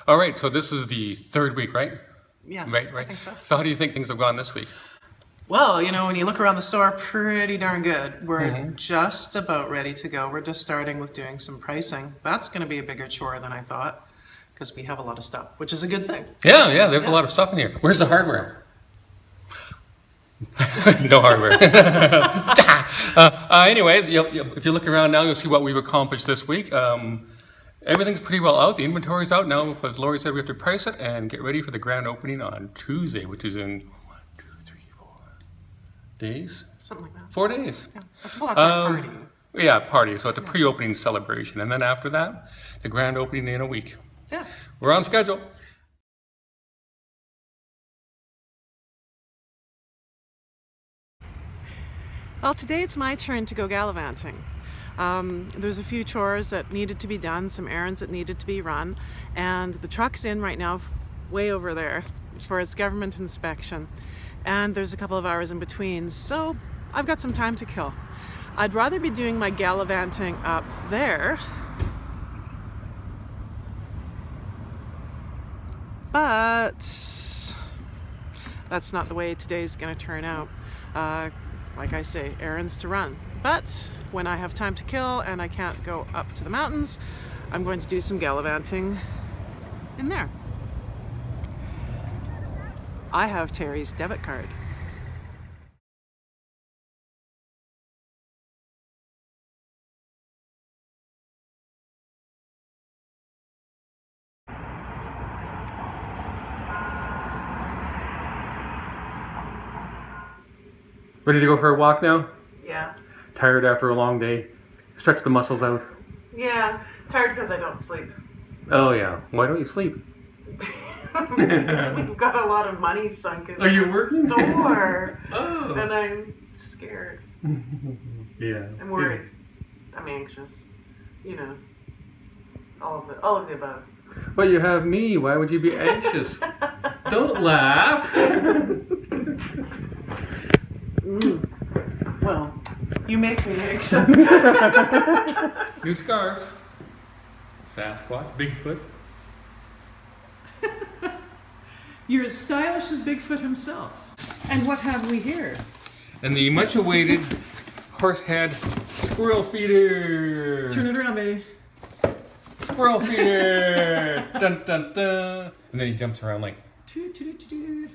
All right, so this is the third week, right? Yeah, Right. I think so. So how do you think things have gone this week? Well, when you look around the store, pretty darn good. We're just about ready to go. We're just starting with doing some pricing. That's going to be a bigger chore than I thought because we have a lot of stuff, which is a good thing. Yeah, there's a lot of stuff in here. Where's the hardware? No hardware. Anyway, if you look around now, you'll see what we've accomplished this week. Everything's pretty well out. The inventory's out now. As Lori said, we have to price it and get ready for the grand opening on Tuesday, which is in 4 days. Something like that. 4 days. Yeah, that's well, that's our party. Yeah, party. So it's a pre-opening celebration, and then after that, the grand opening in a week. Yeah. We're on schedule. Well, today it's my turn to go gallivanting. There's a few chores that needed to be done, some errands that needed to be run, and the truck's in right now, way over there, for its government inspection. And there's a couple of hours in between, so I've got some time to kill. I'd rather be doing my gallivanting up there, but that's not the way today's going to turn out. Like I say, errands to run. But when I have time to kill and I can't go up to the mountains, I'm going to do some gallivanting in there. I have Terry's debit card. Ready to go for a walk now? Yeah. Tired after a long day? Stretch the muscles out. Yeah, tired because I don't sleep. Oh yeah. Why don't you sleep? Because we've got a lot of money sunk in Are you the working? store. Oh. And I'm scared. Yeah. I'm worried. I'm anxious. All of the above. But you have me. Why would you be anxious? Don't laugh. Well, you make me anxious. New scarves. Sasquatch, Bigfoot. You're as stylish as Bigfoot himself. And what have we here? And the much awaited horsehead squirrel feeder. Turn it around, baby. Squirrel feeder. Dun dun dun. And then he jumps around like. Toot, toot, toot, toot.